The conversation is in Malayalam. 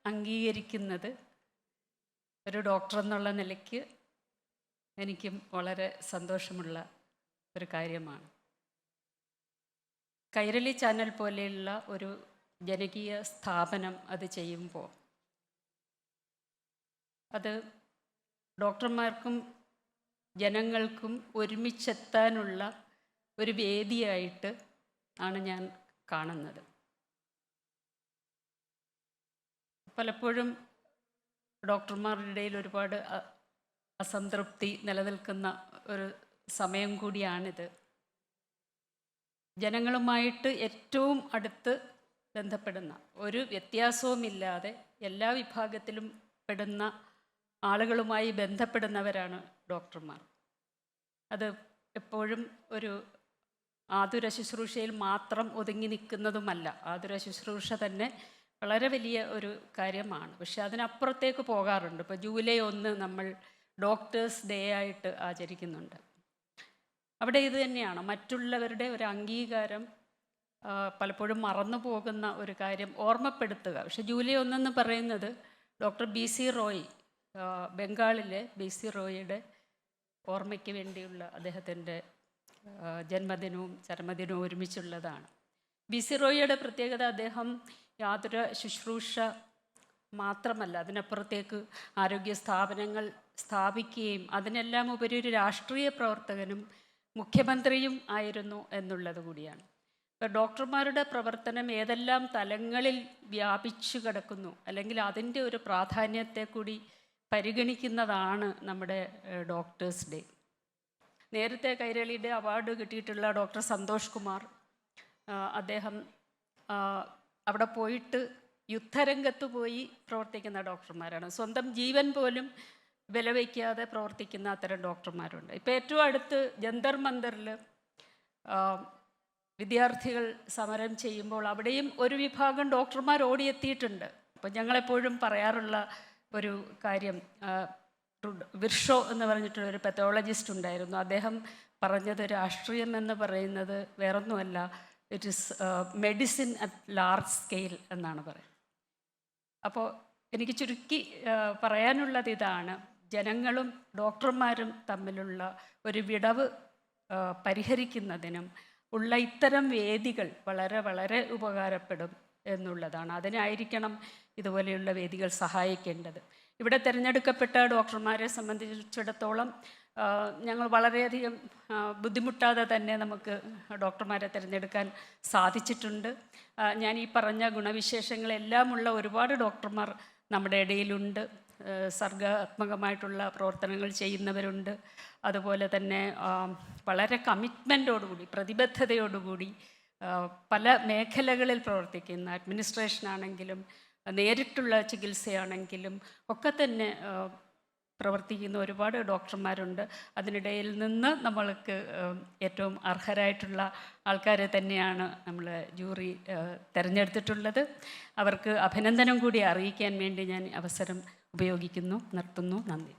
അംഗീകരിക്കുന്നത് ഒരു ഡോക്ടർ എന്നുള്ള നിലയ്ക്ക് എനിക്കും വളരെ സന്തോഷമുള്ള ഒരു കാര്യമാണ്. കൈരളി ചാനൽ പോലെയുള്ള ഒരു ജനകീയ സ്ഥാപനം അത് ചെയ്യുമ്പോൾ അത് ഡോക്ടർമാർക്കും ജനങ്ങൾക്കും ഒരുമിച്ചെത്താനുള്ള ഒരു വേദിയായിട്ട് ആണ് ഞാൻ കാണുന്നത്. പലപ്പോഴും ഡോക്ടർമാരുടെ ഇടയിൽ ഒരുപാട് അസംതൃപ്തി നിലനിൽക്കുന്ന ഒരു സമയം കൂടിയാണിത്. ജനങ്ങളുമായിട്ട് ഏറ്റവും അടുത്ത് ബന്ധപ്പെടുന്ന, ഒരു വ്യത്യാസവുമില്ലാതെ എല്ലാ വിഭാഗത്തിലും പെടുന്ന ആളുകളുമായി ബന്ധപ്പെടുന്നവരാണ് ഡോക്ടർമാർ. അത് എപ്പോഴും ഒരു ആതുര ശുശ്രൂഷയിൽ മാത്രം ഒതുങ്ങി നിൽക്കുന്നതുമല്ല. ആതുര ശുശ്രൂഷ തന്നെ വളരെ വലിയ ഒരു കാര്യമാണ്. പക്ഷെ അതിനപ്പുറത്തേക്ക് പോകാറുണ്ട്. ഇപ്പോൾ ജൂലൈ 1 നമ്മൾ ഡോക്ടേഴ്സ് ഡേ ആയിട്ട് ആചരിക്കുന്നുണ്ട്. അവിടെ ഇത് തന്നെയാണ്, മറ്റുള്ളവരുടെ ഒരു അംഗീകാരം പലപ്പോഴും മറന്നു പോകുന്ന ഒരു കാര്യം ഓർമ്മപ്പെടുത്തുക. പക്ഷെ ജൂലൈ 1 എന്ന് പറയുന്നത് ഡോക്ടർ BC റോയ്, ബംഗാളിലെ BC റോയിയുടെ ഓർമ്മയ്ക്ക് വേണ്ടിയുള്ള അദ്ദേഹത്തിൻ്റെ ജന്മദിനവും ചരമദിനവും ഒരുമിച്ചുള്ളതാണ്. BC റോയിയുടെ പ്രത്യേകത, അദ്ദേഹം യാതൊരു ശുശ്രൂഷ മാത്രമല്ല, അതിനപ്പുറത്തേക്ക് ആരോഗ്യ സ്ഥാപനങ്ങൾ സ്ഥാപിക്കുകയും അതിനെല്ലാം ഉപരി ഒരു രാഷ്ട്രീയ പ്രവർത്തകനും മുഖ്യമന്ത്രിയും ആയിരുന്നു എന്നുള്ളത് കൂടിയാണ്. ഇപ്പോൾ ഡോക്ടർമാരുടെ പ്രവർത്തനം ഏതെല്ലാം തലങ്ങളിൽ വ്യാപിച്ചു കിടക്കുന്നു, അല്ലെങ്കിൽ അതിൻ്റെ ഒരു പ്രാധാന്യത്തെ കൂടി പരിഗണിക്കുന്നതാണ് നമ്മുടെ ഡോക്ടേഴ്സ് ഡേ. നേരത്തെ കൈരളിയുടെ അവാർഡ് കിട്ടിയിട്ടുള്ള ഡോക്ടർ സന്തോഷ് കുമാർ, അദ്ദേഹം അവിടെ പോയിട്ട് യുദ്ധരംഗത്ത് പോയി പ്രവർത്തിക്കുന്ന ഡോക്ടർമാരാണ്. സ്വന്തം ജീവൻ പോലും വിലവയ്ക്കാതെ പ്രവർത്തിക്കുന്ന അത്തരം ഡോക്ടർമാരുണ്ട്. ഇപ്പോൾ ഏറ്റവും അടുത്ത് ജന്തർ മന്ദറിൽ വിദ്യാർത്ഥികൾ സമരം ചെയ്യുമ്പോൾ അവിടെയും ഒരു വിഭാഗം ഡോക്ടർമാർ ഓടിയെത്തിയിട്ടുണ്ട്. അപ്പോൾ ഞങ്ങളെപ്പോഴും പറയാറുള്ള ഒരു കാര്യം, വിർഷോ എന്ന് പറഞ്ഞിട്ടുള്ളൊരു പെത്തോളജിസ്റ്റ് ഉണ്ടായിരുന്നു. അദ്ദേഹം പറഞ്ഞത്, രാഷ്ട്രീയം എന്ന് പറയുന്നത് വേറൊന്നുമല്ല, it is medicine at large scale എന്നാണ് പറയുന്നത്. അപ്പോൾ എനിക്ക് ചുരുക്കി പറയാനുള്ളത് ഇതാണ്, ജനങ്ങളും ഡോക്ടർമാരും തമ്മിലുള്ള ഒരു വിടവ് പരിഹരിക്കുന്നതിനും ഉള്ള ഇത്തരം വേദികൾ വളരെ വളരെ ഉപകാരപ്പെടും എന്നുള്ളതാണ്. അതിനായിരിക്കണം ഇതുപോലെയുള്ള വേദികൾ സഹായിക്കേണ്ടത്. ഇവിടെ തിരഞ്ഞെടുക്കപ്പെട്ട ഡോക്ടർമാരെ സംബന്ധിച്ചിടത്തോളം ഞങ്ങൾ വളരെയധികം ബുദ്ധിമുട്ടാതെ തന്നെ നമുക്ക് ഡോക്ടർമാരെ തിരഞ്ഞെടുക്കാൻ സാധിച്ചിട്ടുണ്ട്. ഞാൻ ഈ പറഞ്ഞ ഗുണവിശേഷങ്ങളെല്ലാമുള്ള ഒരുപാട് ഡോക്ടർമാർ നമ്മുടെ ഇടയിലുണ്ട്. സർഗാത്മകമായിട്ടുള്ള പ്രവർത്തനങ്ങൾ ചെയ്യുന്നവരുണ്ട്. അതുപോലെ തന്നെ വളരെ കമ്മിറ്റ്മെൻറ്റോടുകൂടി, പ്രതിബദ്ധതയോടുകൂടി പല മേഖലകളിൽ പ്രവർത്തിക്കുന്ന, അഡ്മിനിസ്ട്രേഷനാണെങ്കിലും നേരിട്ടുള്ള ചികിത്സയാണെങ്കിലും ഒക്കെ തന്നെ പ്രവർത്തിക്കുന്ന ഒരുപാട് ഡോക്ടർമാരുണ്ട്. അതിനിടയിൽ നിന്ന് നമ്മൾക്ക് ഏറ്റവും അർഹരായിട്ടുള്ള ആൾക്കാരെ തന്നെയാണ് നമ്മൾ ജൂറി തിരഞ്ഞെടുത്തിട്ടുള്ളത്. അവർക്ക് അഭിനന്ദനം കൂടി അറിയിക്കാൻ വേണ്ടി ഞാൻ അവസരം ഉപയോഗിക്കുന്നു. നിർത്തുന്നു. നന്ദി.